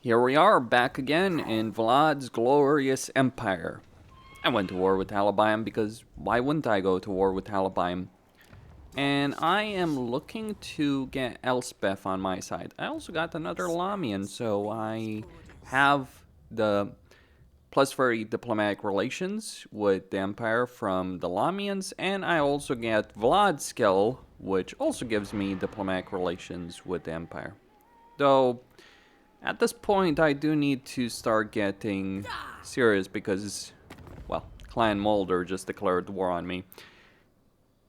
Here we are, back again in Vlad's glorious empire. I went to war with Alabaim because why wouldn't I go to war with Alabaim? And I am looking to get Elspeth on my side. I also got another Lamian, so I have the plus 30 diplomatic relations with the Empire from the Lamians, and I also get Vlad's skill, which also gives me diplomatic relations with the Empire. Though, at this point, I do need to start getting serious because, well, Clan Mulder just declared war on me.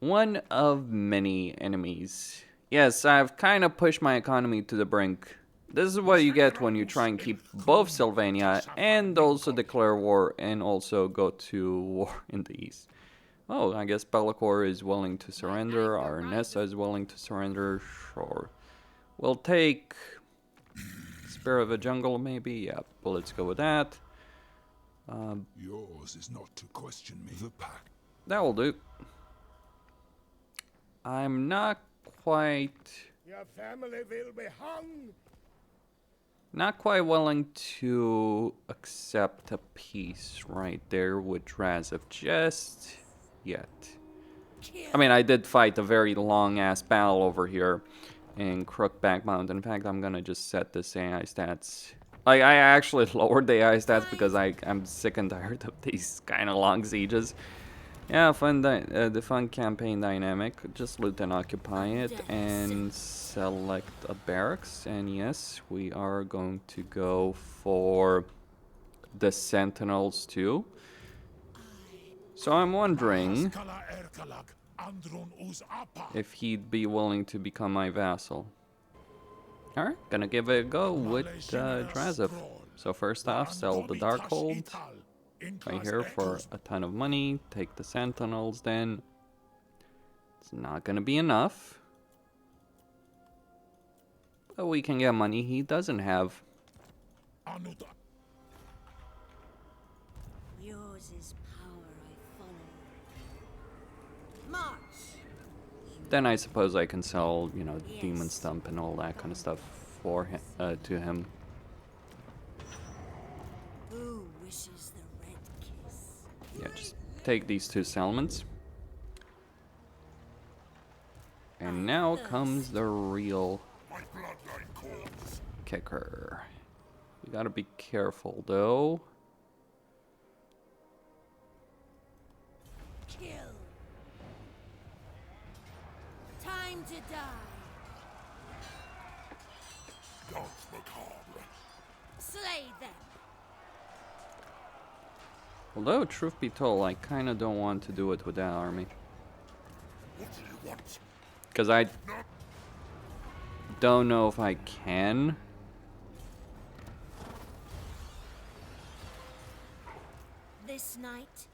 One of many enemies. Yes, I've kind of pushed my economy to the brink. This is what you get when you try and keep both Sylvania and also declare war and also go to war in the east. Oh, I guess Bellicor is willing to surrender. Arnessa is willing to surrender. Sure. We'll take Spirit of a Jungle, maybe. Yeah, well, let's go with that. Yours is not to question me. The pack. That will do. I'm not quite... Your family will be hung. Not quite willing to accept a peace right there with Drazif just yet. I mean, I did fight a very long-ass battle over here in Crookback Mountain. In fact, I'm gonna just set this AI stats. Like, I actually lowered the AI stats because I'm sick and tired of these kind of long sieges. Yeah, the fun campaign dynamic. Just loot and occupy it and select a barracks. And yes, we are going to go for the Sentinels too. So I'm wondering if he'd be willing to become my vassal. Alright, gonna give it a go with Drazif. So first off, sell the Darkhold right here for a ton of money. Take the Sentinels then. It's not gonna be enough. But we can get money he doesn't have. Yours is power, I follow. March! Then I suppose I can sell, you know, Demon Stump and all that kind of stuff for him, to him. Who wishes the red kiss? Yeah, just take these two settlements. And now comes the real kicker. We gotta be careful though. Kill. Time to die. Gods macabre. Slay them. Although, truth be told, I kinda don't want to do it with that army. What do you want? Because I don't know if I can. This night.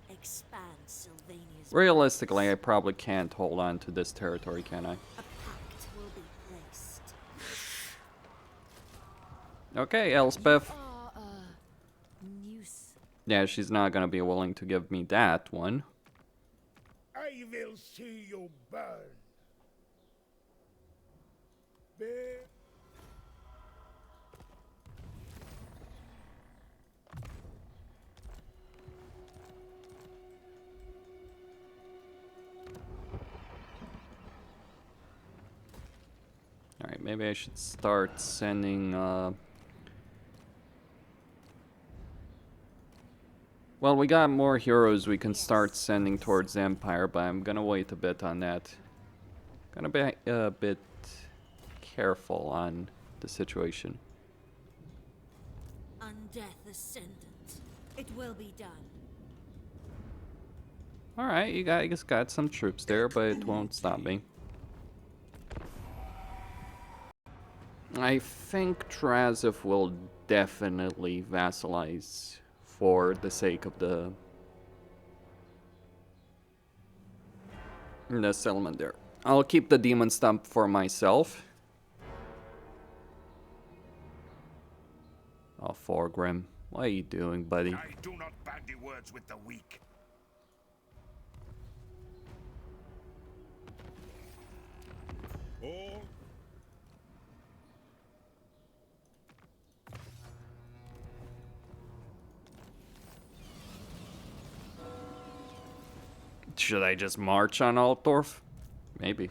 Expand Sylvania's. Realistically, I probably can't hold on to this territory, can I? A pact will be placed. Okay, Elspeth. News. Yeah, she's not gonna be willing to give me that one. I will see you burn. Alright, maybe I should start sending, well, we got more heroes we can start sending towards the Empire, but I'm gonna wait a bit on that. Gonna be a bit careful on the situation. Undeath Ascendant. It will be done. Alright, you guys got some troops there, but it won't stop me. I think Drazif will definitely vassalize for the sake of the settlement there. I'll keep the Demon Stump for myself. Oh, Forgrim, what are you doing, buddy? I do not bandy words with the weak. Should I just march on Altdorf? Maybe.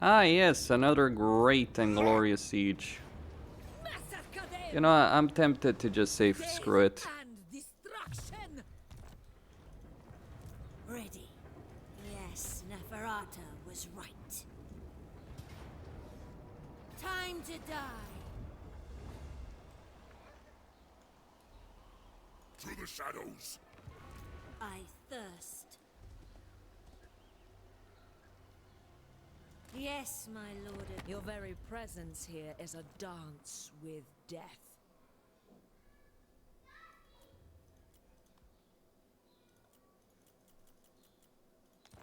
Ah, yes, another great and glorious siege. You know, I'm tempted to just say screw it. Ready. Yes, Neferata was right. Time to die. To the shadows. I thirst. Yes, my lord. Your very presence here is a dance with death.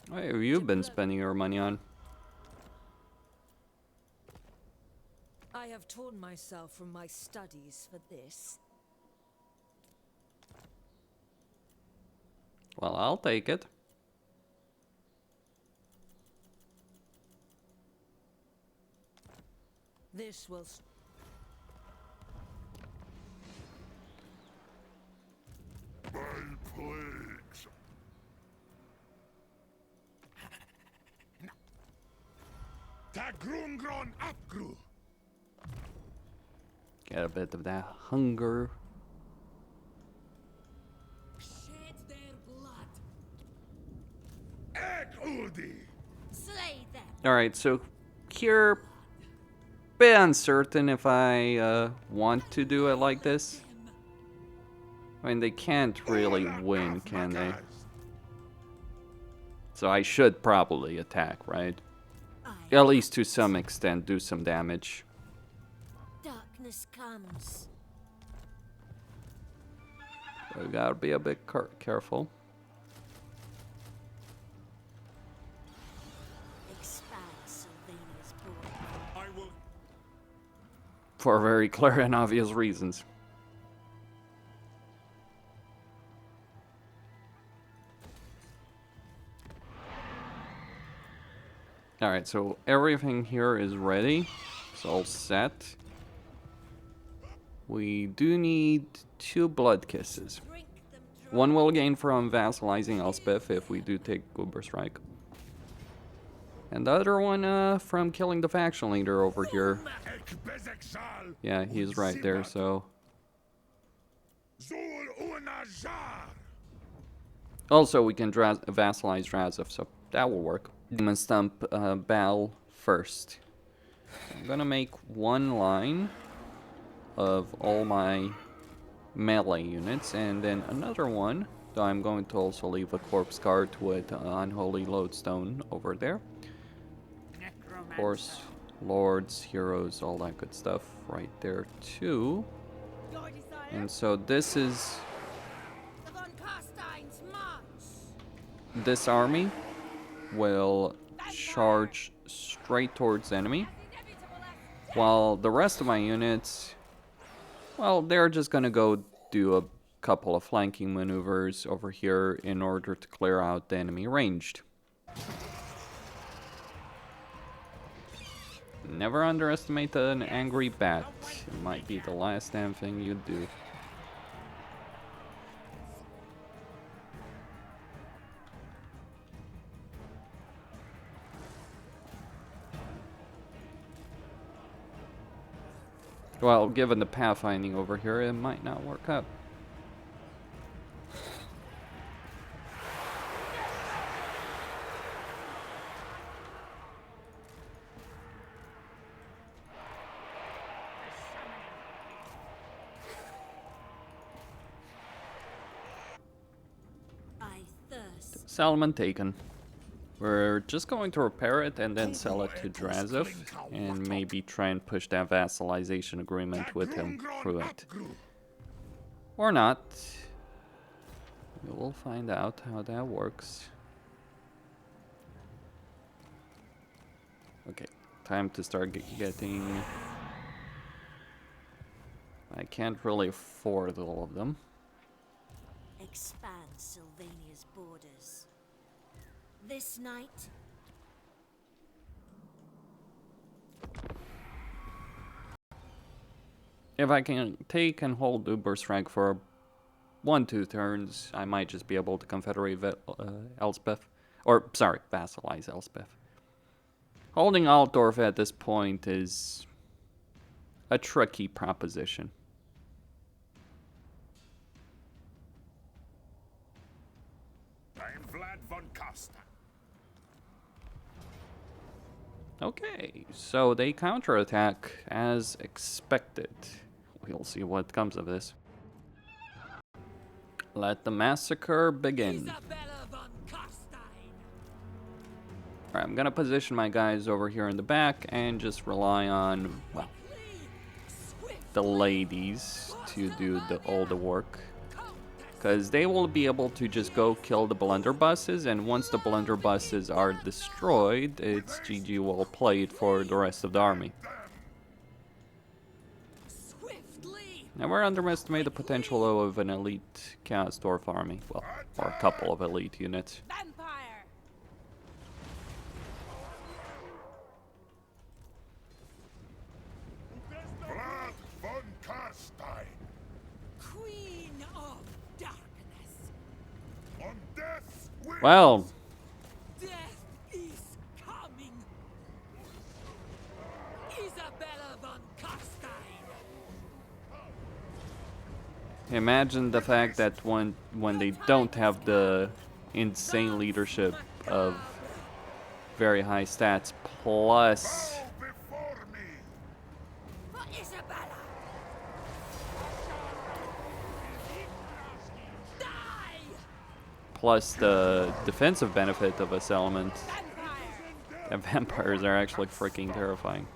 What have you been spending your money on? I have torn myself from my studies for this. Well, I'll take it. This will... By plagues. Tagrungron Apgru. Get a bit of that hunger. Shed their blood. Egg Uldi. Slay them. Alright, so here, bit uncertain if I want to do it like this. I mean, they can't really win, can they? So I should probably attack, right? At least to some extent, do some damage. Darkness comes. We gotta be a bit careful. Expand Sylvania's border. I will. For very clear and obvious reasons. Alright, so everything here is ready. It's all set. We do need 2 blood kisses. One will gain from vassalizing Elspeth if we do take Uberstrike. And the other one from killing the faction leader over here. Yeah, he's right there, so... Also, we can vassalize Razov, so that will work. Demon Stump Bal first. I'm gonna make 1 line of all my melee units, and then another one, though I'm going to also leave a corpse guard with Unholy Lodestone over there. Of course, lords, heroes, all that good stuff right there too. And so this is... This army will charge straight towards enemy, while the rest of my units, well, they're just gonna go do a couple of flanking maneuvers over here in order to clear out the enemy ranged. Never underestimate an angry bat. It might be the last damn thing you do. Well, given the pathfinding over here, it might not work out. I thirst. Salmon taken. We're just going to repair it and then sell it to Drazov, and maybe try and push that vassalization agreement with him through it. Or not. We will find out how that works. Okay, time to start getting... I can't really afford all of them. Expand Sylvania's borders. This night, If I can take and hold Uberstrike for 1-2 turns, I might just be able to confederate Elspeth. Or, sorry, vassalize Elspeth. Holding Altdorf at this point is a tricky proposition. I'm Vlad von Costa. Okay, so they counterattack as expected. We'll see what comes of this. Let the massacre begin. Alright, I'm gonna position my guys over here in the back and just rely on, well, the ladies to do all the work. Because they will be able to just go kill the blunderbusses, and once the blunderbusses are destroyed, it's GG well played for the rest of the army. Never underestimate the potential of an elite Chaos Dwarf army. Well, or a couple of elite units. Vlad von Karstein. Queen of Darkness. On death's wings. Well, Death is coming. Isabella von Karstein. imagine the fact that when they don't have the insane leadership of very high stats plus Bow before me. For Isabella! plus the defensive benefit of this element, and vampires are actually freaking terrifying.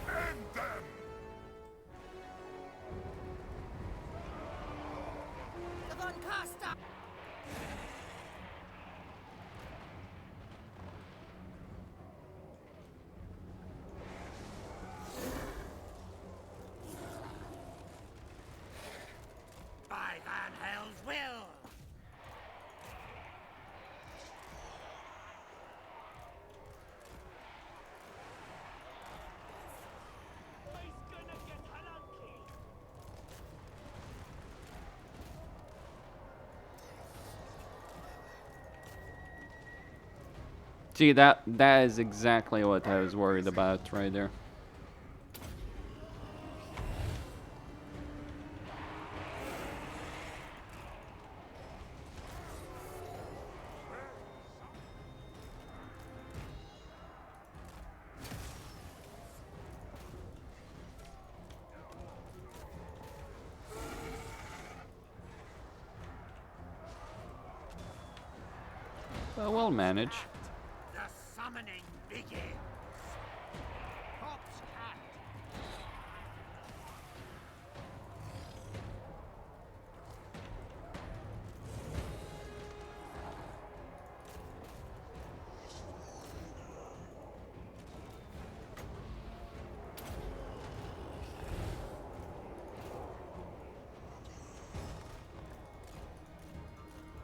End them. Von Costa! By Van Hell's will! See, that is exactly what I was worried about right there. But we'll manage. The summoning begins. Corpse cat.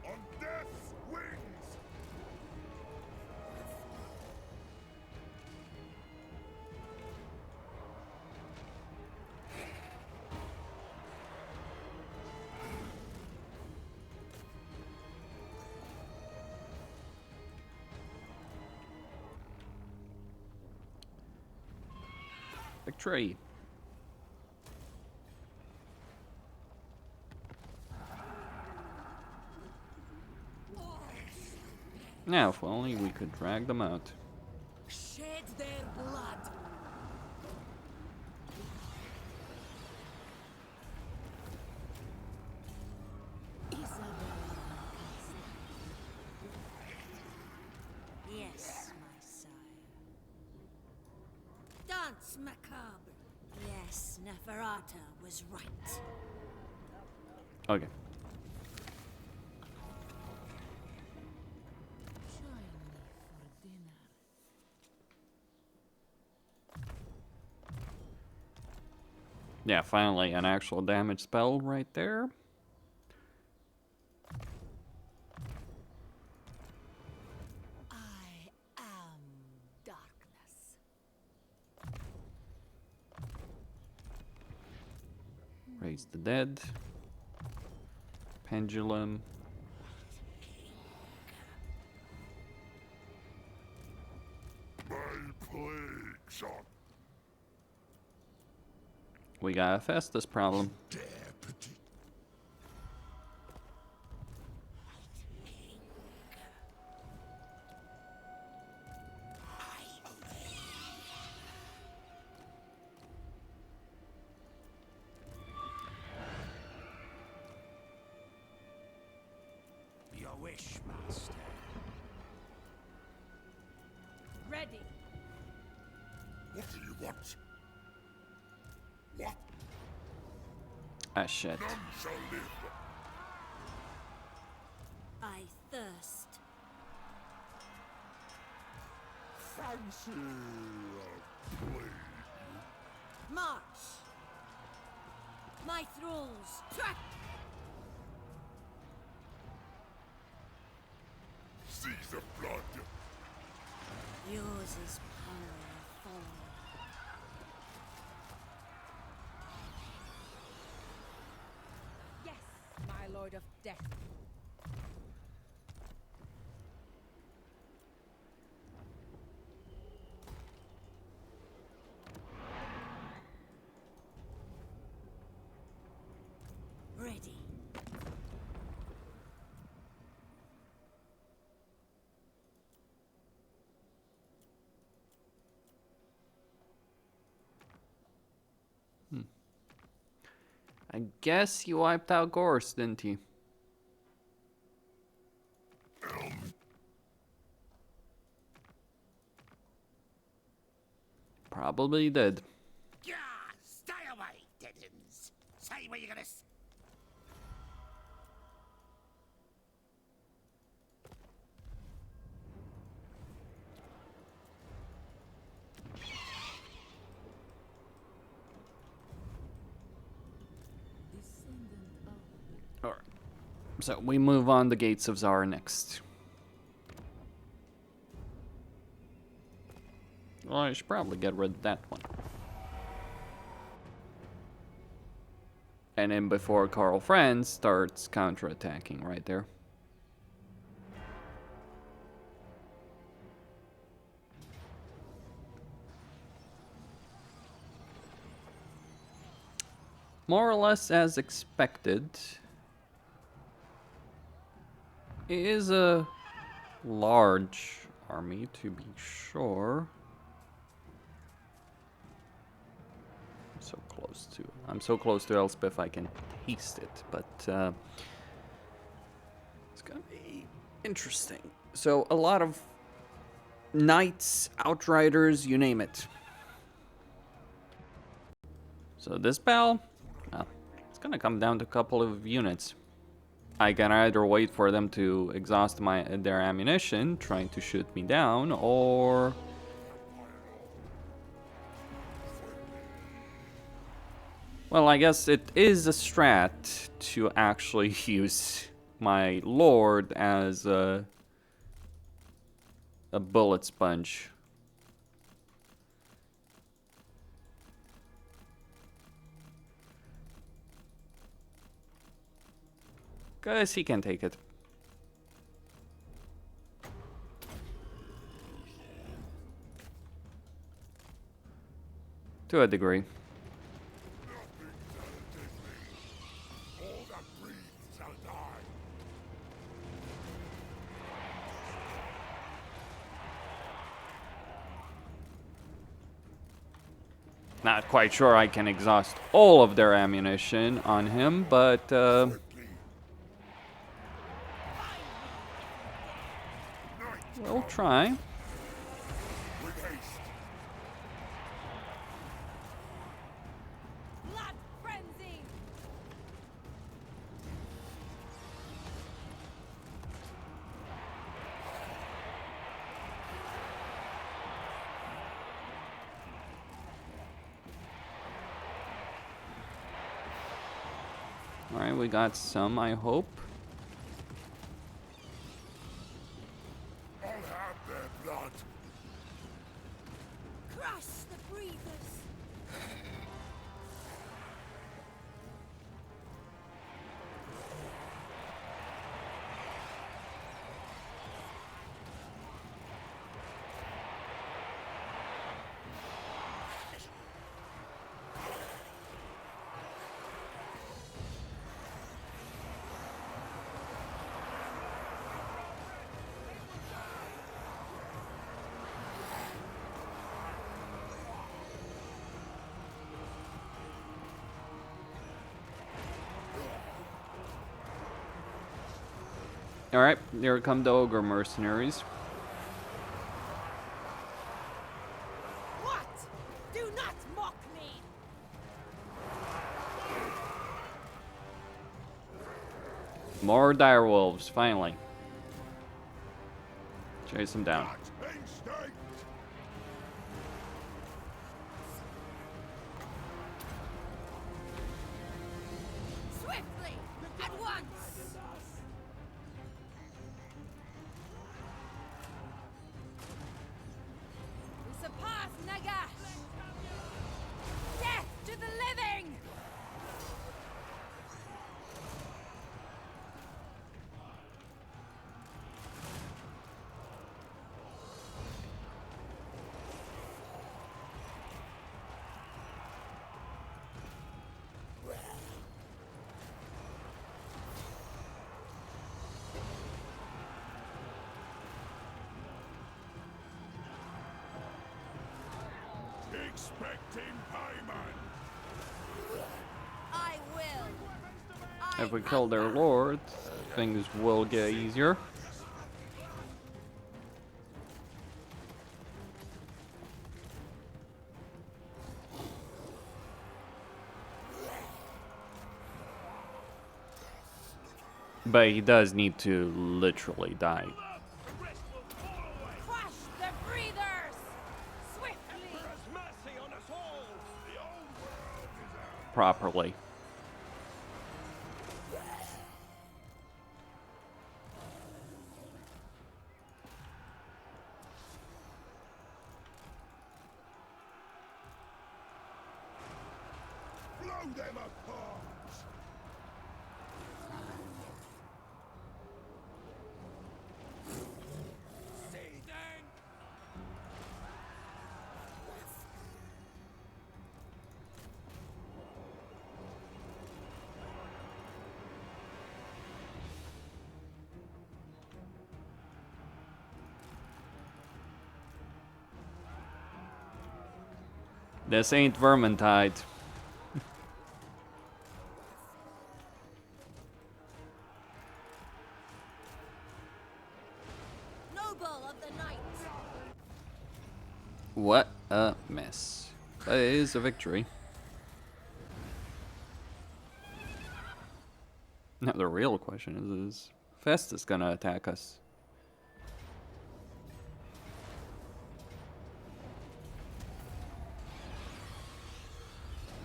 On death's wings. Victory. Now, if only we could drag them out. Shed their blood. Yes, my sire. Dance macabre. Yes, Neferata was right. Okay. Join me for dinner. Yeah, finally an actual damage spell right there. I am darkness. Raise the dead. Pendulum. My plague shot. We got a Festus problem. Your wish, master. Ready. What do you want? What? Ah, shit. None shall live. I thirst. Fancy a blade. March! My thralls, track! Seas of blood. Yours is power of folly. Yes, my lord of death. Ready. I guess he wiped out Gorse, didn't he? Probably did. Gah! Stay away, deadens. Say where you're gonna. Alright. So we move on the Gates of Zharr next. Well, I should probably get rid of that one. And then before Carl Franz starts counterattacking right there. More or less as expected. It is a large army, to be sure. I'm so close to Elspeth I can taste it, but it's gonna be interesting. So a lot of knights, outriders, you name it. So this battle, well, it's gonna come down to a couple of units. I can either wait for them to exhaust their ammunition, trying to shoot me down, or well, I guess it is a strat to actually use my lord as a bullet sponge. Because he can take it. To a degree. All that breathes shall die. Not quite sure I can exhaust all of their ammunition on him, but we'll try. With haste. Blood frenzy! Alright, we got some, I hope. I'll have their blood. Crush the breathers! Alright, here come the ogre mercenaries. What? Do not mock me! More direwolves, finally. Chase them down. That instinct! Swiftly! At once! We surpass Nagash! Death to the living! Expecting payment! I will! If we kill their lord, things will get easier. But he does need to literally die Crush the breathers! Swiftly! properly. Blow them apart! This ain't Vermintide. Noble of the night! What a mess. But it is a victory. Now the real question is Festus gonna attack us?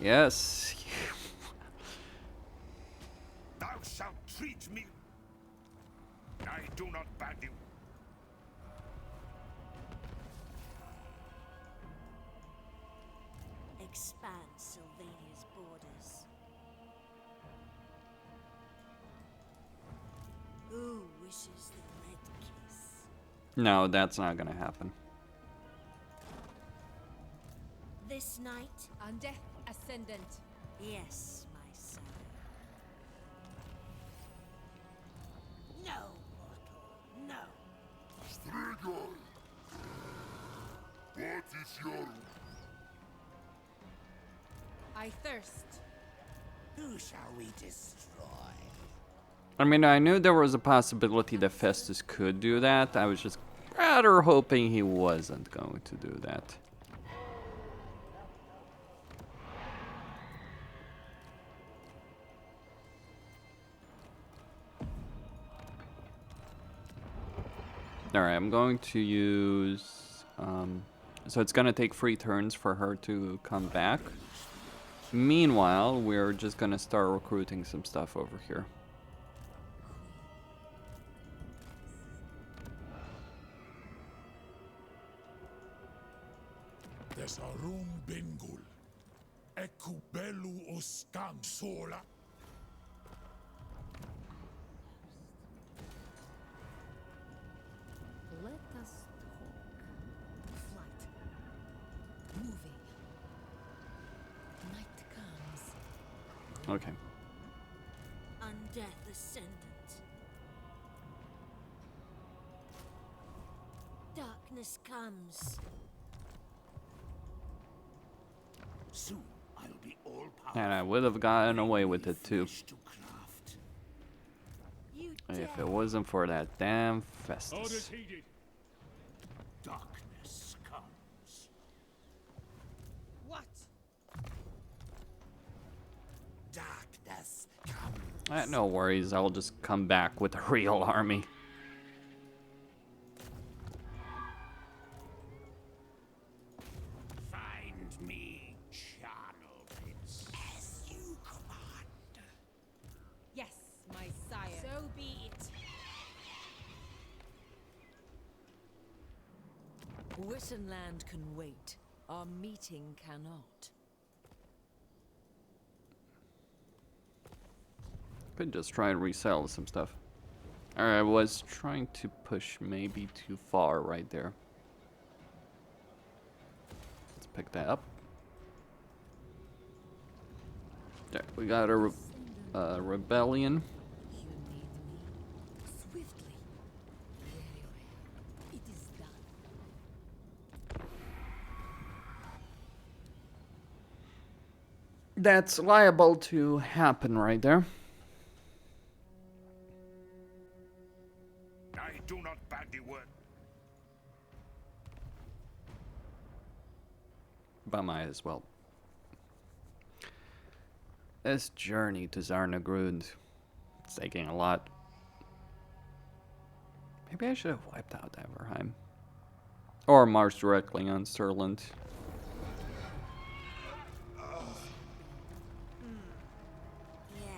Yes. Thou shalt treat me. I do not ban you. Expand Sylvania's borders. Who wishes the red kiss? No, that's not gonna happen. This night? On death ascendant. Yes, my son. No, mortal, no. Strigoi! What is your... I thirst. Who shall we destroy? I mean, I knew there was a possibility that Festus could do that. I was just rather hoping he wasn't going to do that. Alright, I'm going to use... so it's going to take 3 turns for her to come back. Meanwhile, we're just going to start recruiting some stuff over here. Thesarum Bengul. Ecubelu Ostam Sola. Let us talk. Flight. Moving. Night comes. Okay. Undeath Ascendant. Darkness comes. Soon I'll be all powerful. And I would have gotten away with it too. To craft. You If it wasn't for that damn Festus. Orders heeded. Darkness comes. What? Darkness comes. No worries, I'll just come back with a real army. Find me, charnel pits. As you command. Yes, my sire. So be it. Wittenland can wait. Our meeting cannot. Could just try and resell some stuff. Alright, I was trying to push maybe too far right there. Let's pick that up. There, we got a rebellion. You need me swiftly. Very well. It is done. That's liable to happen right there. I do not bandy words. But might as well. This journey to Zarnagrund, it's taking a lot. Maybe I should have wiped out Everheim. Or marched directly on Stirland.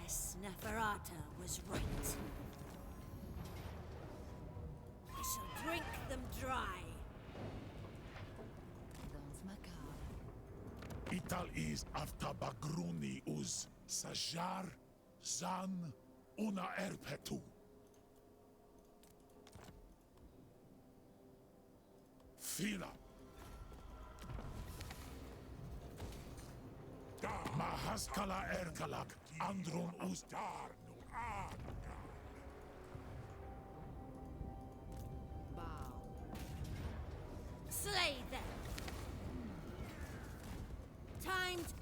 Yes, Neferata was right. I shall drink them dry. Ital is after Bagruni us Zharr, Zan, una erpetu. Phillip. Mahaskala erkalak, Andron us dar. Bow. Slay them. Timed.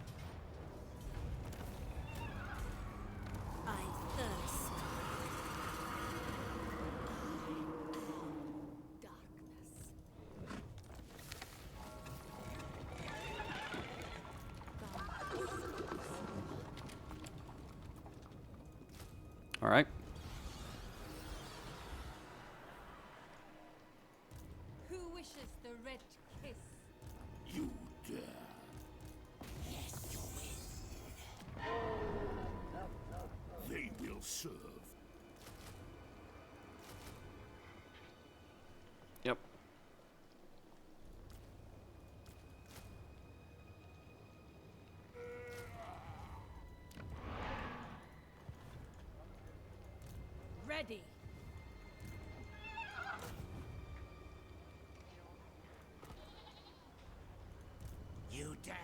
I thirst. Darkness. All right. Who wishes the red kiss? You dare. They will serve. Yep. Ready. You dare.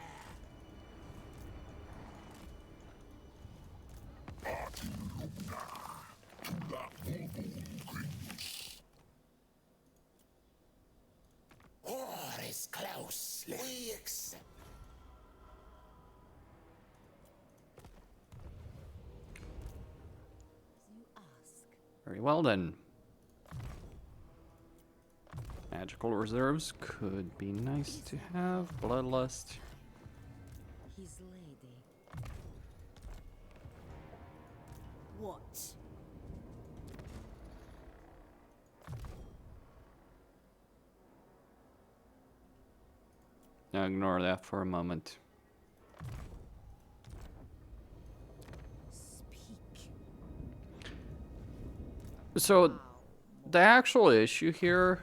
War is close. We accept. You ask. Very well then. Magical reserves could be nice to have. Bloodlust. His lady. What? Now ignore that for a moment. Speak. So, the actual issue here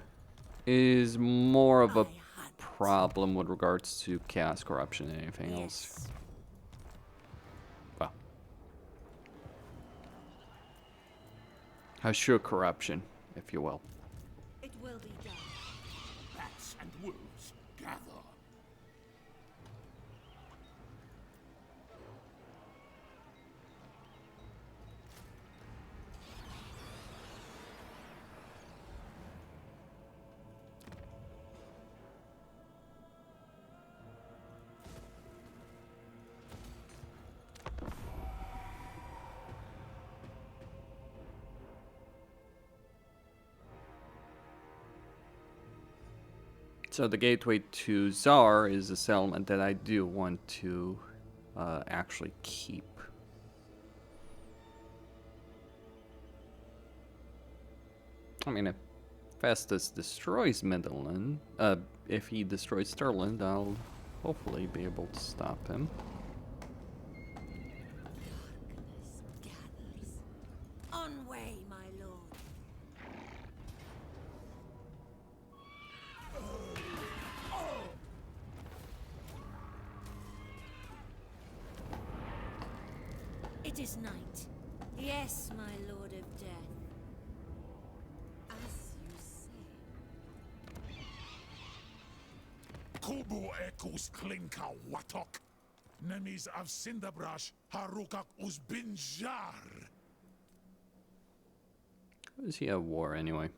is more of a problem with regards to chaos corruption than anything else. Yes. Well, Hashur corruption, if you will. It will be done. Bats and wolves gather. So the gateway to Zharr is a settlement that I do want to actually keep. I mean, if Festus destroys Midland, if he destroys Sterling, I'll hopefully be able to stop him. On way, my lord. It is night. Yes, my lord of death. As you say. Kubu ekus klinka watok. Nemis of Cinderbrush, Harukak usbin Zharr. Is he at war anyway?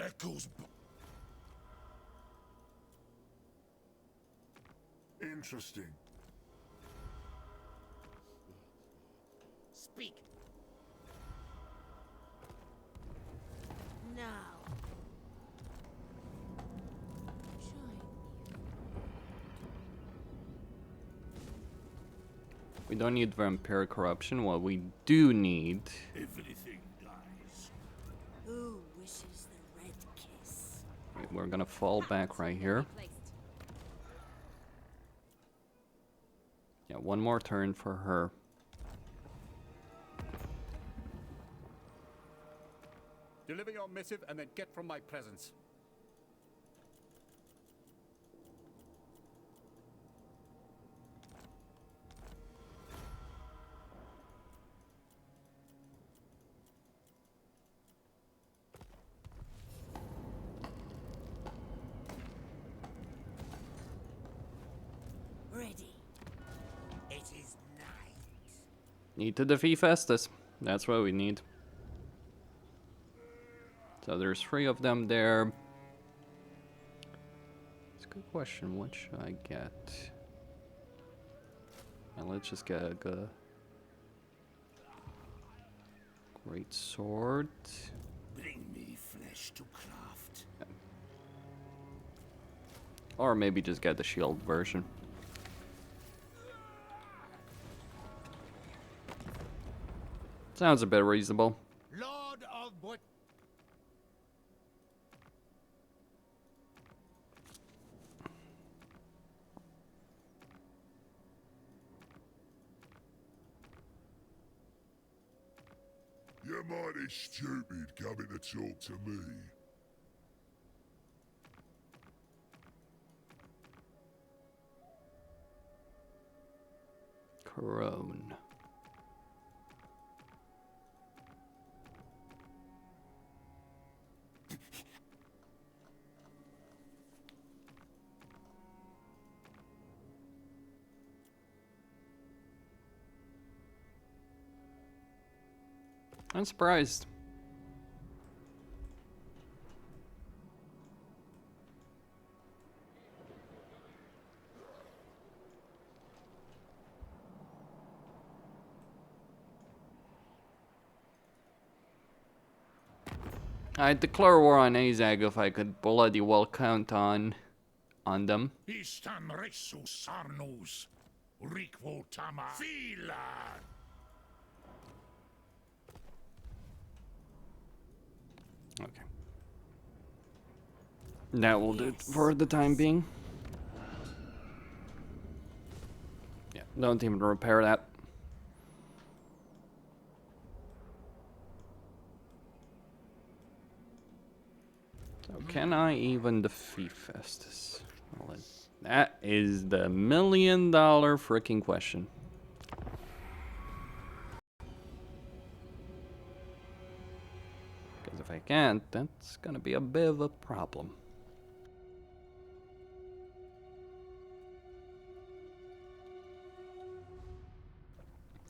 Echoes. Interesting. Speak. Now. Join me. We don't need vampiric corruption. What we do need... Everything dies. Who wishes the red kiss? Wait, we're gonna fall back right here. Yeah, one more turn for her. Deliver your missive and then get from my presence. Ready. It is night. Need to defeat Festus. That's what we need. So there's 3 of them there. It's a good question. What should I get? And let's just get a great sword. Bring me flesh to craft. Or maybe just get the shield version. Sounds a bit reasonable. Lord of what? You're mighty stupid coming to talk to me. Crone. I'm surprised. I'd declare war on Azag if I could bloody well count on them. Istan resu sarnus. Rikvo tama. Fila. Okay. That will do it for the time being. Yeah, don't even repair that. So can I even defeat Festus? Well, that is the $1 million freaking question. Because if I can't, that's gonna be a bit of a problem.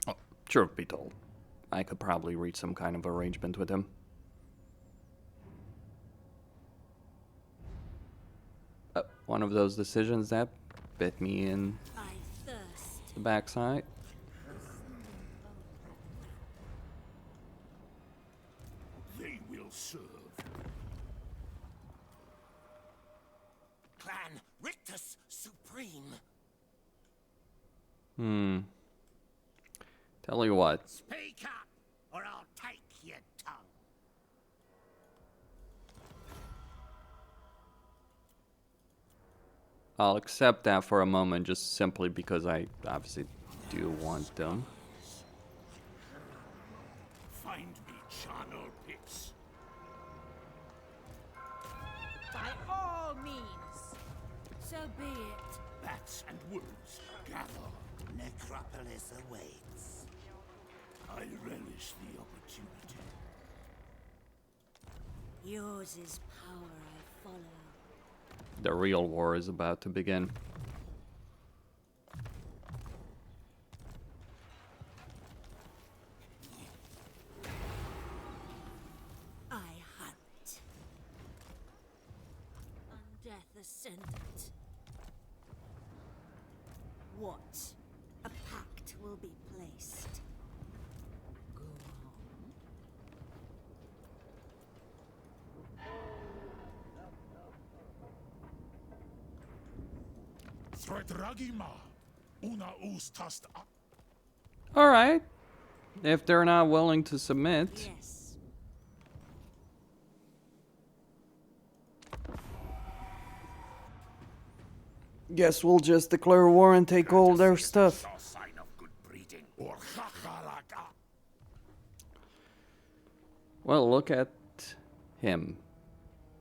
Oh, truth be told, I could probably reach some kind of arrangement with him. one of those decisions that bit me in I thirst. the backside. They will serve. Clan Rictus Supreme. Tell you what. Speak up, or I'll take your tongue. I'll accept that for a moment, just simply because I obviously do want them. Find me charnel pits. By all means. So be it. Bats and wolves, gather. Necropolis awaits. I relish the opportunity. Yours is power I follow. The real war is about to begin. I hunt. On death ascendant. What? A pact will be placed. Go on. Thredragima, una ustast a. Alright. If they're not willing to submit. Yes. Guess we'll just declare war and take all their stuff. Sure sign of good breeding. Or chachalaka. Well, look at him.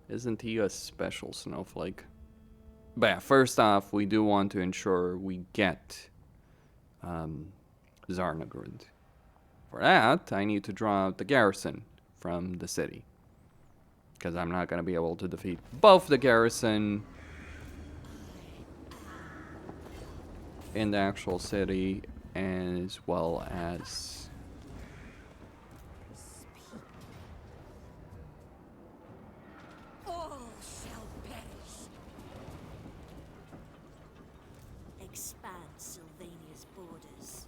Isn't he a special snowflake? But yeah, first off, we do want to ensure we get Zarnagrund. For that, I need to draw out the garrison from the city. Because I'm not going to be able to defeat both the garrison in the actual city, as well as All shall perish. Expand Sylvania's borders.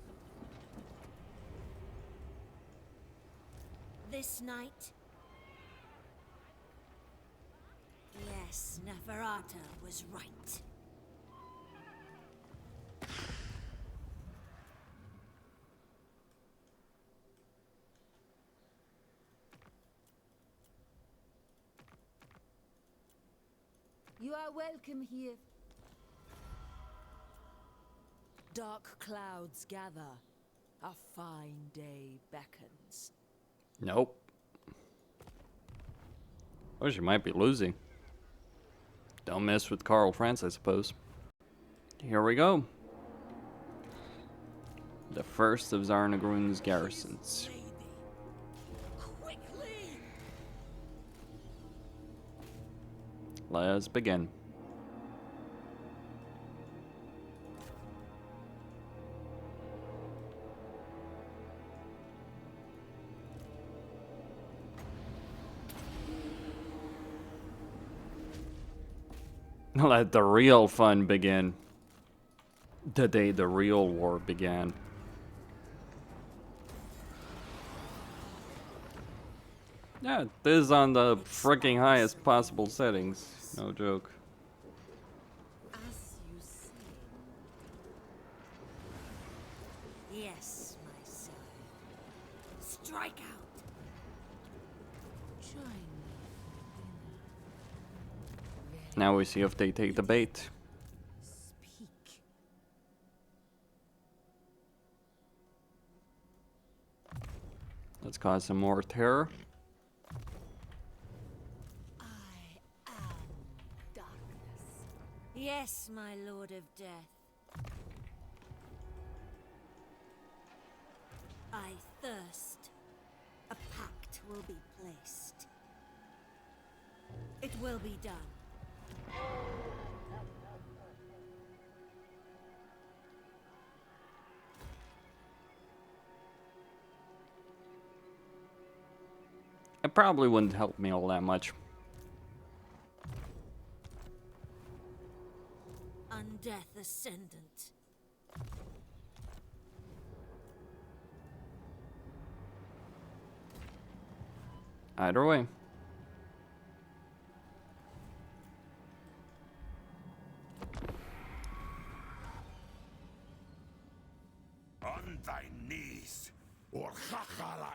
This night? Yes, Neferata was right. You are welcome here. Dark clouds gather. A fine day beckons. nope. Oh, she might be losing. Don't mess with Karl France, I suppose. Here we go. The first of Zarnagrund's garrisons. Quickly! Let's begin. Let the real fun begin. The day the real war began. Yeah, this is on the freaking highest possible settings. No joke. As you say. Yes, my son. Strike out! Join me for dinner. Now we see if they take the bait. Speak. Let's cause some more terror. I am darkness. Yes, my lord of death. I thirst. A pact will be placed. It will be done. It probably wouldn't help me all that much. Death Ascendant. Either way. On thy knees, or chachala.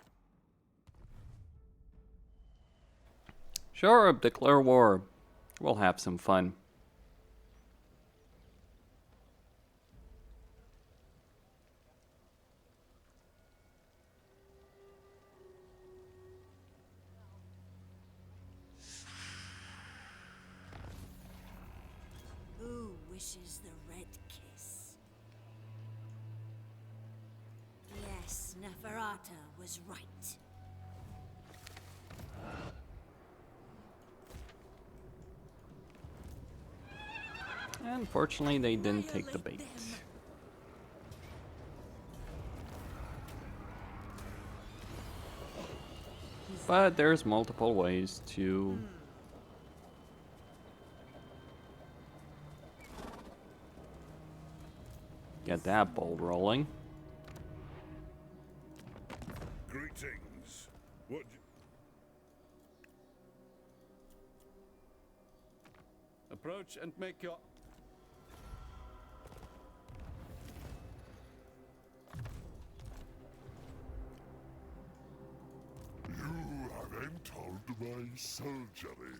Sure, declare war. We'll have some fun. Who wishes the red kiss? Yes, Neferata was right. Unfortunately, they didn't take the bait. But there's multiple ways to get that ball rolling. Greetings. What? Approach and make your... You have entered my surgery.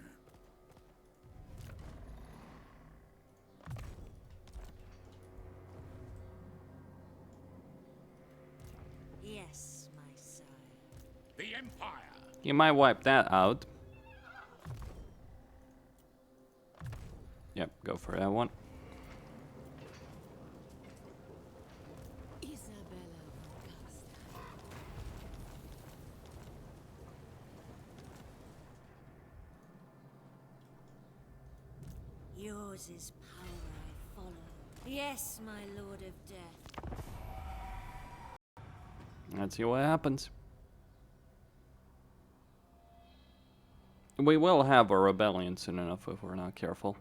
Yes, my sire. The Empire. You might wipe that out. Yep, go for that one. Yours is power I follow. Yes, my Lord of Death. Let's see what happens. We will have a rebellion soon enough if we're not careful.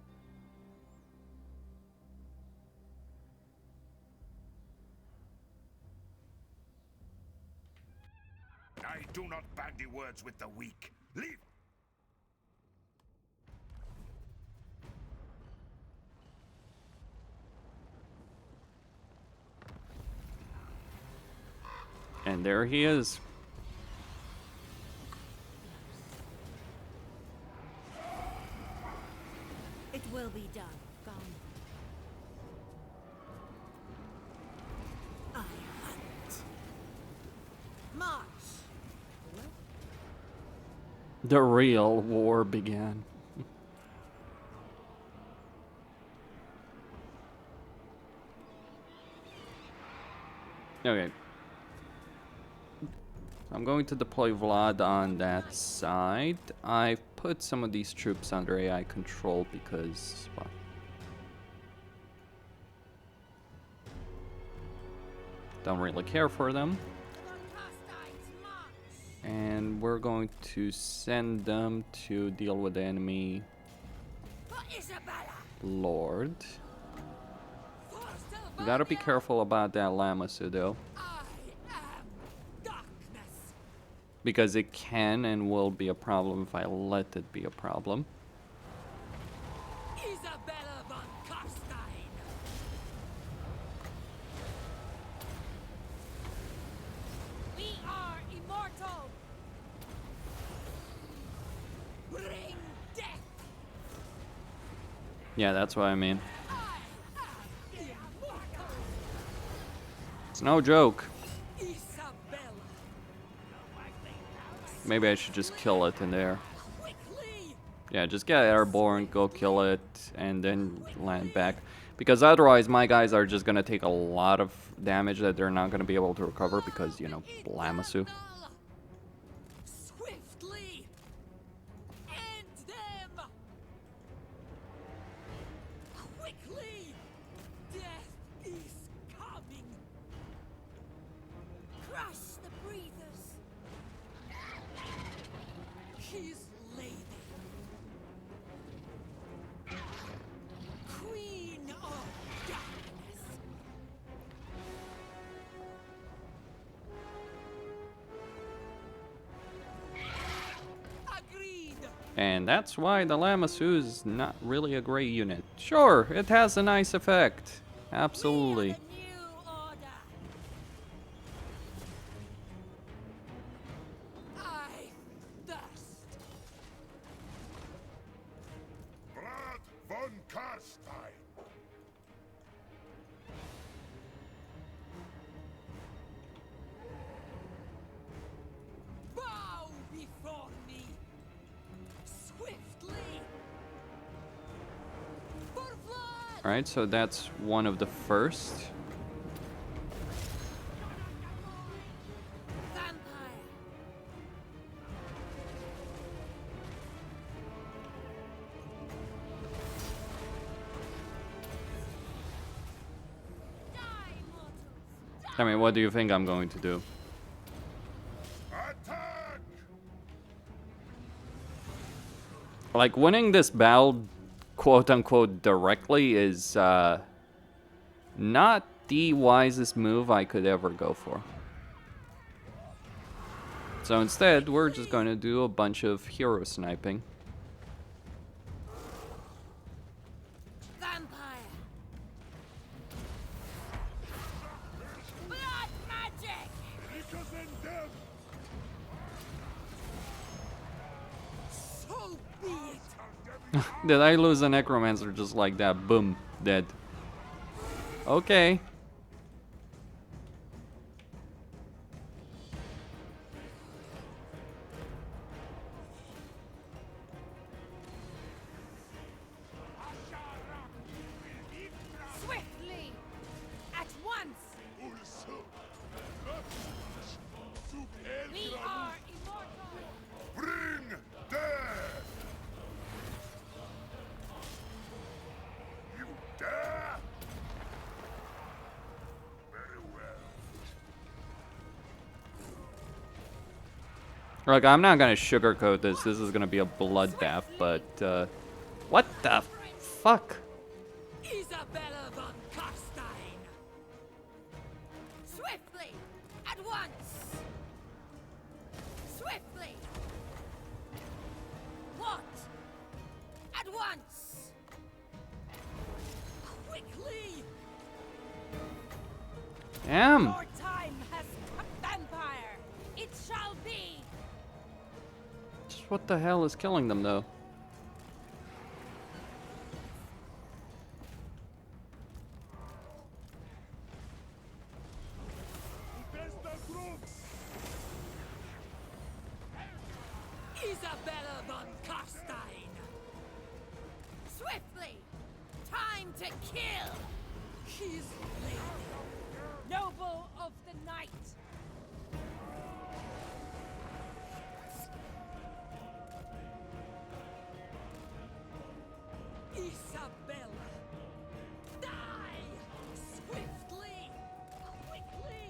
I do not bandy words with the weak. Leave. And there he is. It will be done. Gone. I hunt. March. The real war began. Okay. I'm going to deploy Vlad on that side. I put some of these troops under AI control because, well, don't really care for them. And we're going to send them to deal with the enemy Lord. You gotta be careful about that Lamasu though. Because it can and will be a problem if I let it be a problem. We are immortal. Bring death. Yeah, that's what I mean. It's no joke. Maybe I should just kill it in there. Yeah, just get airborne, go kill it, and then land back. Because otherwise my guys are just gonna take a lot of damage that they're not gonna be able to recover because, you know, Lamasu. Swiftly end them. Quickly, death is coming. Crush the breathers. His lady, Queen of And that's why the Lamassu is not really a great unit. Sure, it has a nice effect. Absolutely. We are the new order. I thirst. Vlad von Karstein. Bow before me. Swiftly. For Vlad. Alright, so that's one of the first. Vampire. Die, mortals. I mean, what do you think I'm going to do? Attack! Like, winning this battle, quote-unquote, directly is, not the wisest move I could ever go for. So instead, we're just going to do a bunch of hero sniping. Vampire. Blood magic. Because in them, So be it. Did I lose a necromancer just like that? Boom, dead. Okay. Swiftly. At once. We are immortal. Bring death! You dare? Very well. Like, I'm not gonna sugarcoat this. This is gonna be a bloodbath, but, what the fuck? Isabella von Karstein. Swiftly. At once. Swiftly. What? At once. Quickly. Damn. Your time has come. Vampire. It shall be. Just what the hell is killing them, though? Isabella von Karstein. Swiftly. Time to kill. His lady. Noble of the night. Isabella. Die. Swiftly. Quickly.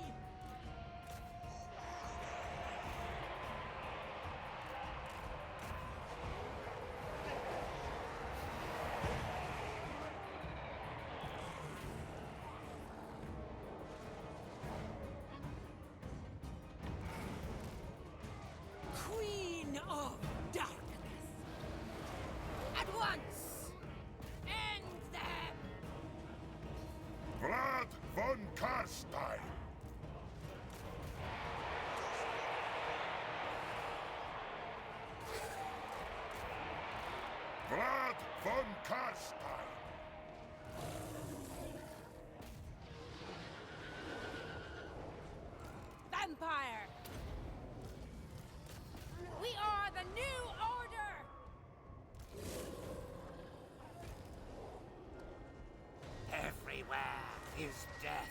Queen of Darkness. At once. End them. Vlad von Karstein. Vlad von Karstein. Vampire. We are the new order. Everywhere is death.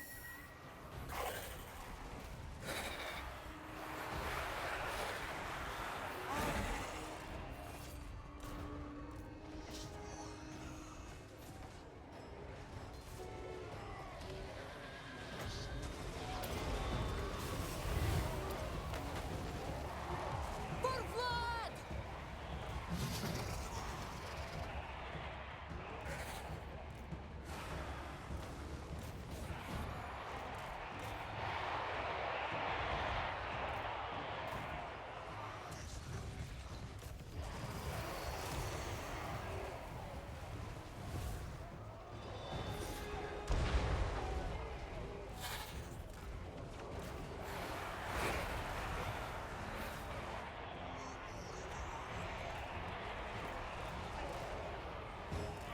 For Vlad.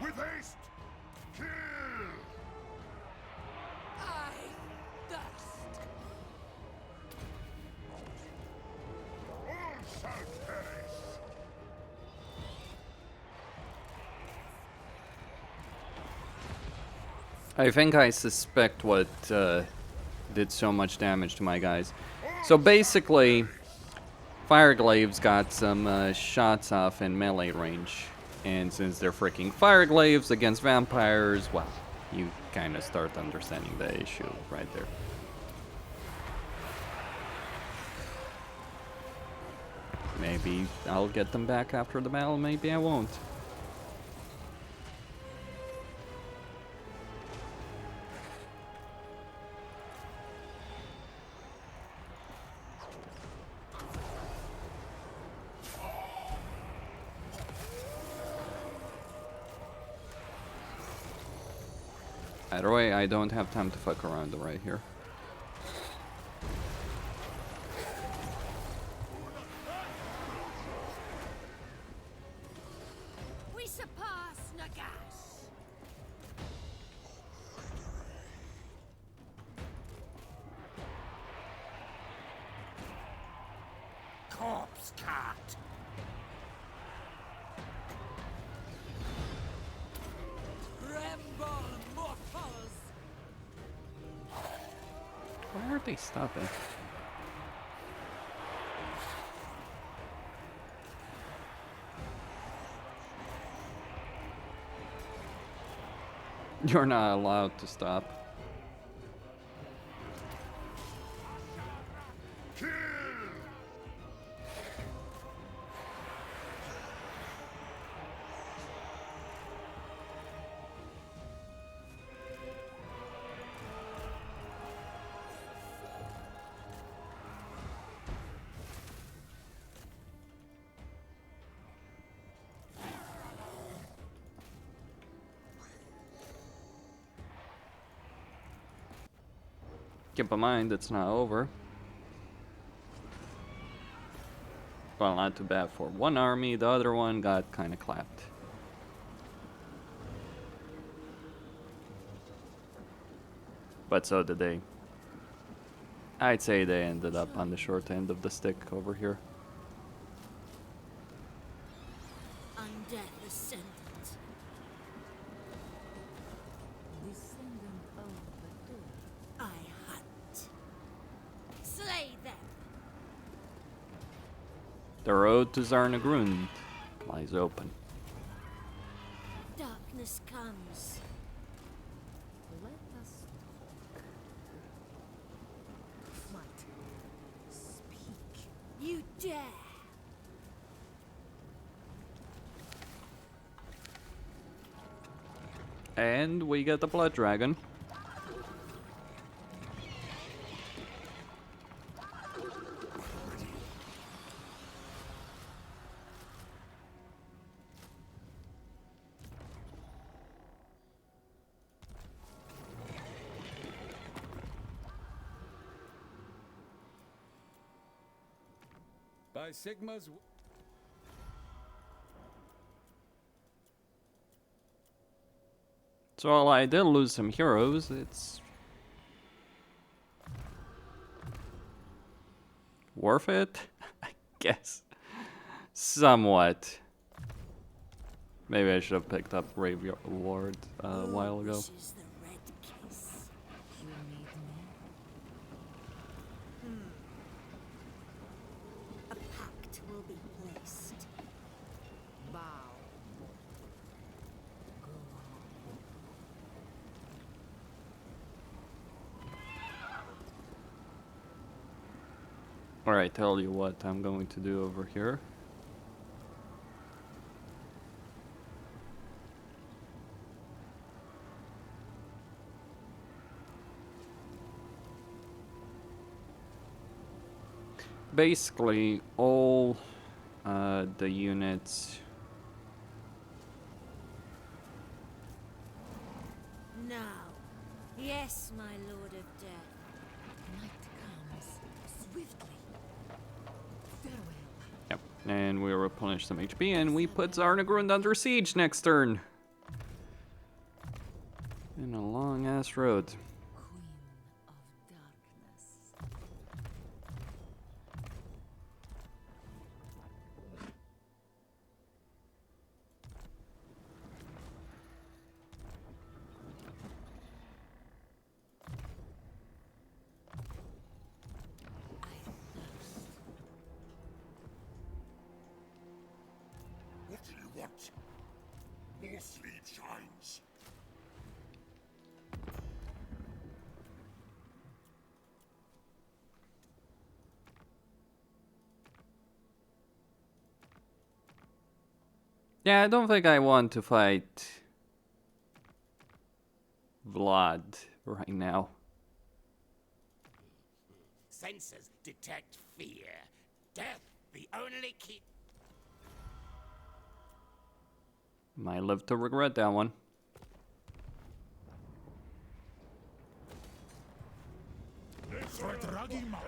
With haste! Kill! I thirst. All shall perish! I think I suspect what did so much damage to my guys. So basically, Fireglave's got some shots off in melee range. And since they're freaking Fireglaves against vampires, well, you kind of start understanding the issue right there. Maybe I'll get them back after the battle, maybe I won't. Either way, I don't have time to fuck around right here. We surpass Nagash. Corpse cart! Tremble, mortals! Why are they stopping? You're not allowed to stop. Kill! Keep in mind, it's not over. Well, not too bad for one army, the other one got kind of clapped. But so did they. I'd say they ended up on the short end of the stick over here. Undead Ascendant. Descendant of the dead. I hunt. Slay them. The road to Zarnagrund lies open. Darkness comes. Let us talk. Fight. Speak. You dare. And we get the blood dragon. By Sigma's... So while I did lose some heroes, it's worth it, I guess. Somewhat. Maybe I should have picked up Graveyard a while ago. Wishes the red kiss. You need me. A pact will be placed. Bow. Alright, tell you what I'm going to do over here. Basically, all the units. Now. Yes, my Lord of Death. Night comes swiftly. Farewell. Yep, and we replenish some HP, and we put Zarnagrund under siege next turn. In a long ass road. Queen of Darkness. What do you want? More sleep shines. Yeah, I don't think I want to fight Vlad right now. Sensors detect fear. Death, the only key. Might live to regret that one. Ragima,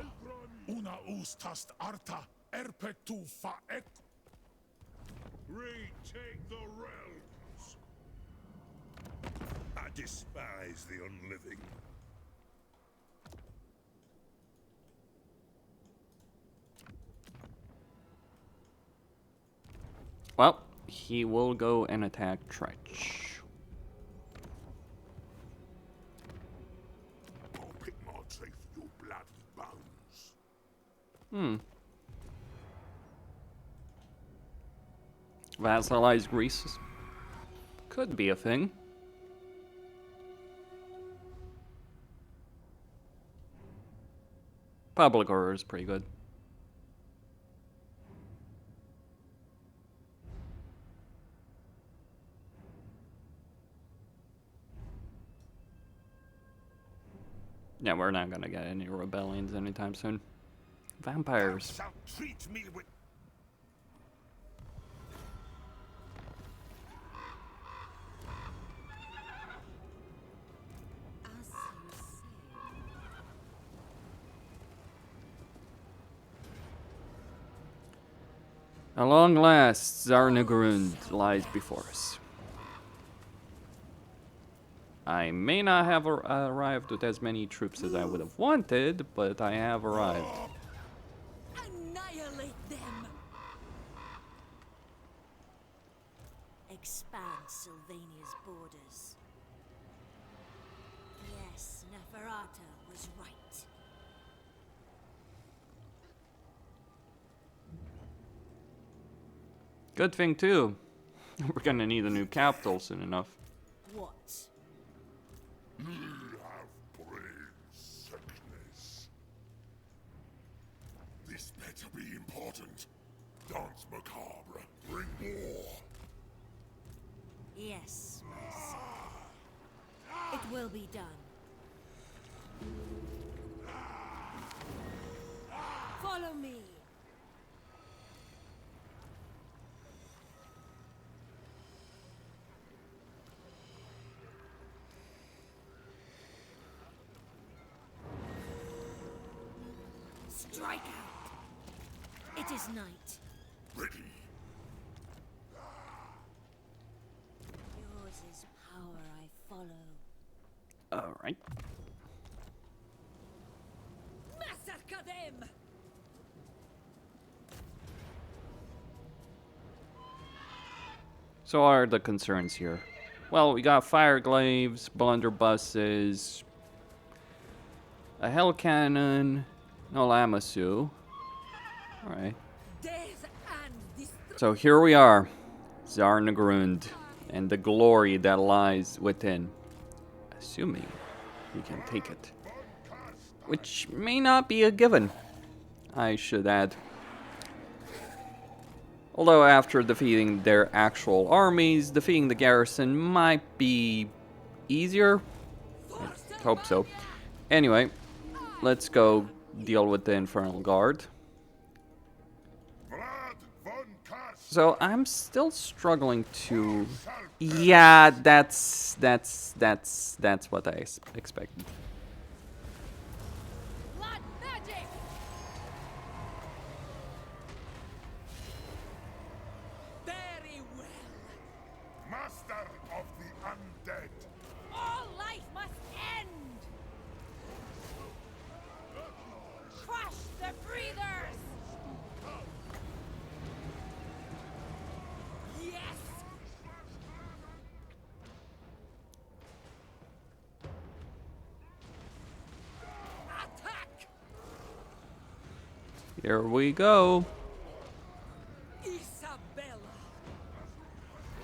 una ustast arta, erpetu faek. Retake the realms. I despise the unliving. Well, he will go and attack Tretch. I'll pick my teeth, your bloody bones. Vassalized Greece could be a thing. Public order is pretty good. Yeah, we're not gonna get any rebellions anytime soon. Vampires. Thou shalt treat me with. As you say. At long last, Zarnagrund lies before us. I may not have arrived with as many troops as I would have wanted, but I have arrived. Annihilate them! Expand Sylvania's borders. Yes, Neferata was right. Good thing too. We're gonna need a new capital soon enough. What? You have brain sickness. This better be important. Dance macabre. Bring more. Yes, my son. It will be done. Follow me. Strike out. It is night. Ready. Yours is power I follow. Alright. Massacre them! So what are the concerns here? Well, we got fire glaives, blunderbusses, a hell cannon, no Lamassu. Alright. Death and destruction! So here we are, Zarnagrund, and the glory that lies within. Assuming we can take it. Which may not be a given, I should add. Although after defeating their actual armies, defeating the garrison might be easier. I hope so. Anyway, let's go deal with the Infernal Guard. Vlad von Kast. So I'm still struggling to... Yeah, that's what I expected. Blood magic! Very well. Master of the undead. All Here we go. Isabella.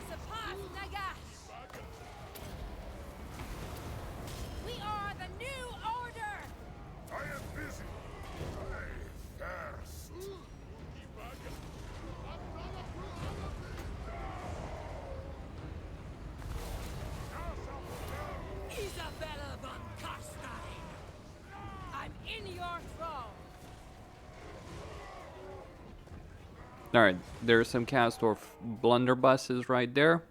Surpass Nagash! We are the new order! I am busy. I thirst. Isabella von Carstein. I'm in your throne. Alright, there's some Chaos Dwarf blunderbusses right there.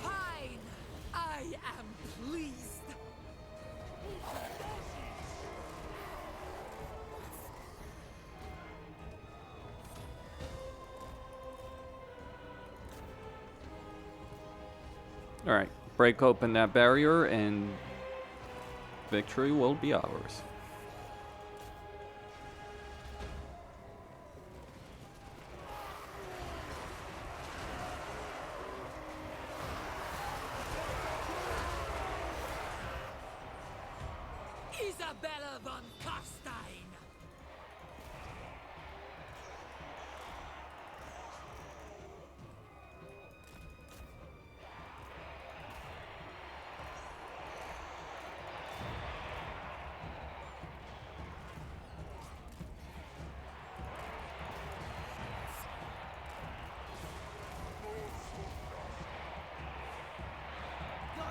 Fine. I am pleased. Alright, break open that barrier and victory will be ours. Isabella von Carstein.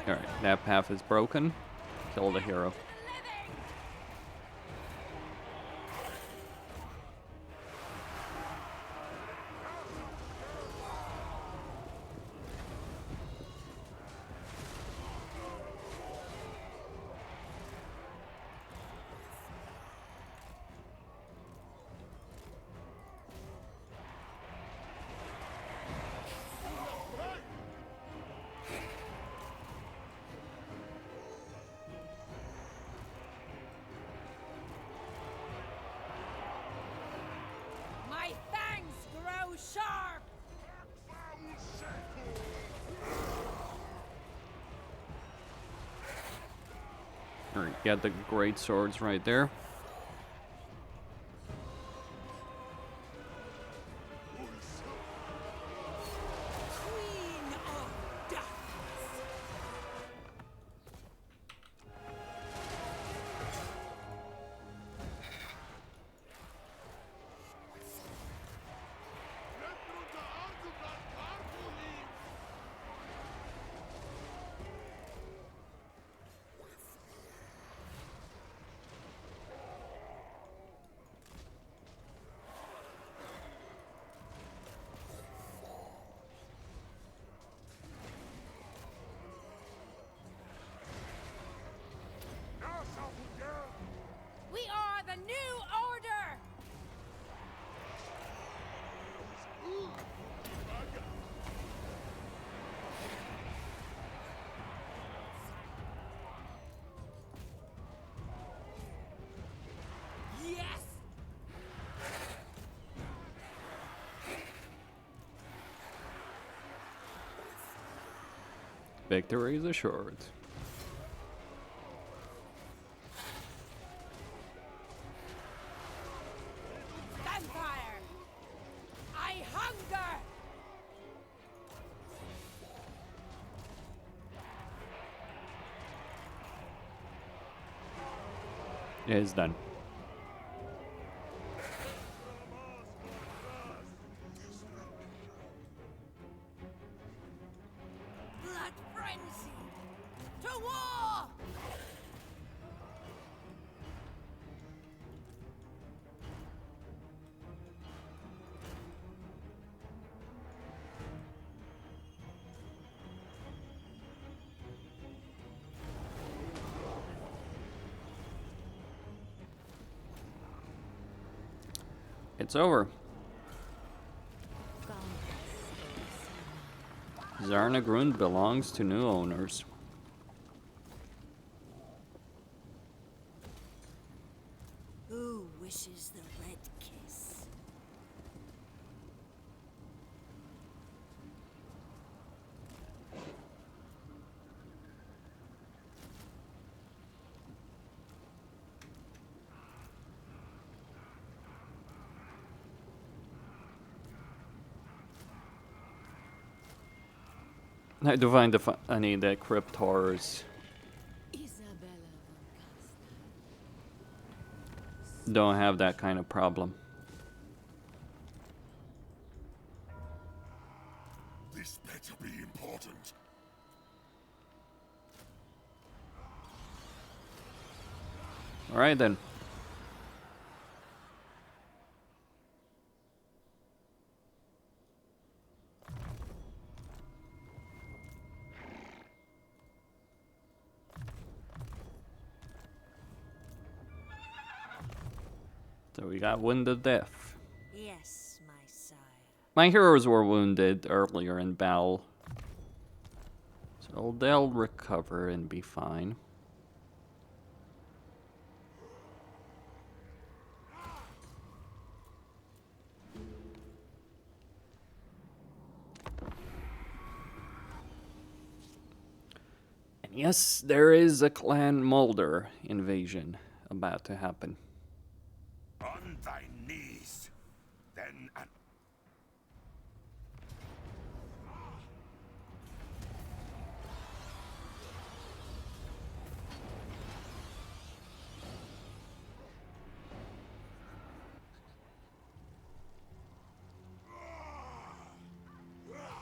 Alright, that path is broken. Kill the hero. My fangs grow sharp! Alright, got the great swords right there. Queen of Darkness. We are the new order! Yes. Victory is assured. Vampire! I hunger! It is done. Blood frenzy! To war! It's over. Zarnagrund belongs to new owners. Who wishes the red kiss? I do find the funny that crypt horrors don't have that kind of problem. This better be important. All right then. So we got wounded death. Yes, my sire. My heroes were wounded earlier in battle, so they'll recover and be fine. And yes, there is a Clan Mulder invasion about to happen. On thy knees, then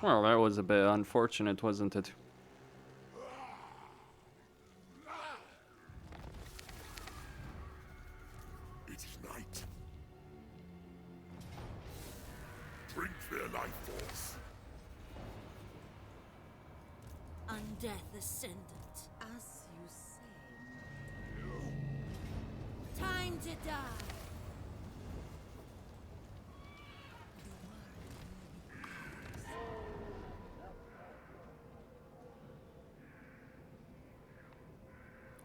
Well, that was a bit unfortunate, wasn't it? it is night. Bring their life force. Undeath Ascendant. As you say. Time to die.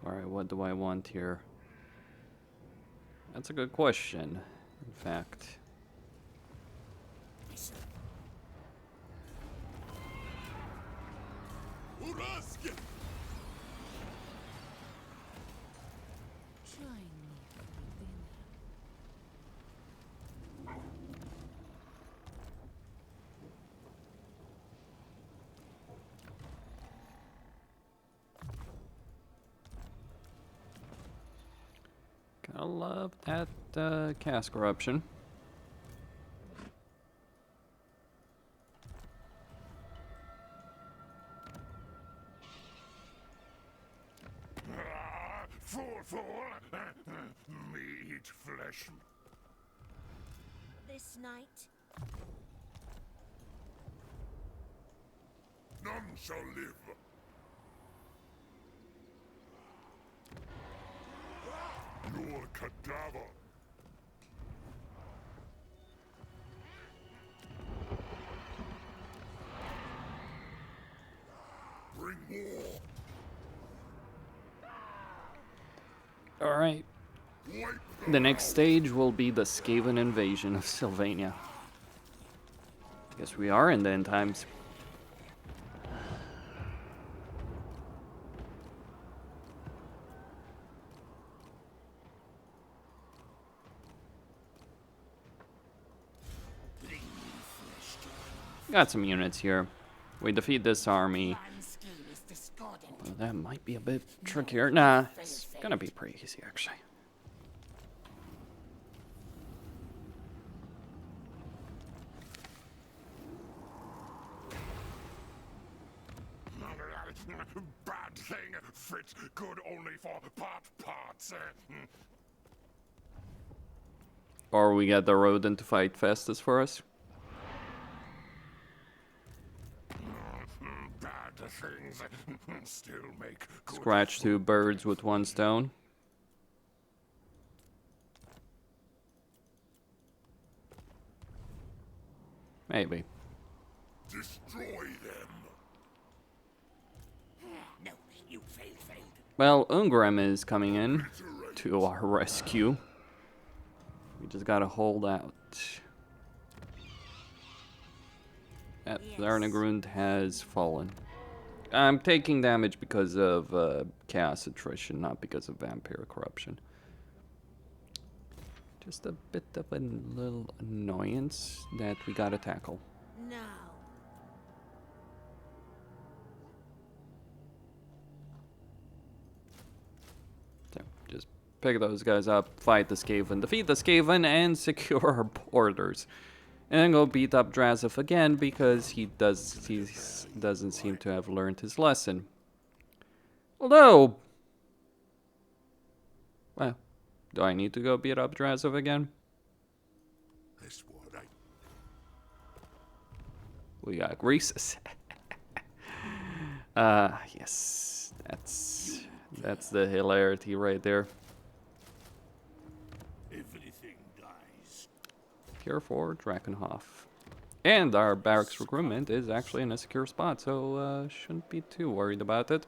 Alright, what do I want here? That's a good question, in fact. I love that cast corruption. Fool! Me eat flesh. This night, None shall live. Your cadaver. Bring war. Alright. The next stage will be the Skaven invasion of Sylvania. Guess we are in the end times. Got some units here. We defeat this army. Well, that might be a bit trickier. Nah, it's gonna be pretty easy actually. Bad thing, fit good only for parts. Or we get the rodent to fight fastest for us. Bad things still make good. Scratch two birds with one stone. Maybe. Destroy them. No, you failed. Well, Ungram is coming in to our rescue. We just gotta hold out. Yep, Zarnagrund has fallen. I'm taking damage because of chaos attrition, not because of vampire corruption. Just a bit of a little annoyance that we gotta tackle. Now. So, just pick those guys up, fight the Skaven, defeat the Skaven, and secure our borders. And then go beat up Drazif again because he doesn't seem to have learned his lesson. Although, well, do I need to go beat up Drazif again? That's what We got Greases. Yes, that's the hilarity right there. everything dies. Here for Drakenhof. And our barracks recruitment is actually in a secure spot, so shouldn't be too worried about it.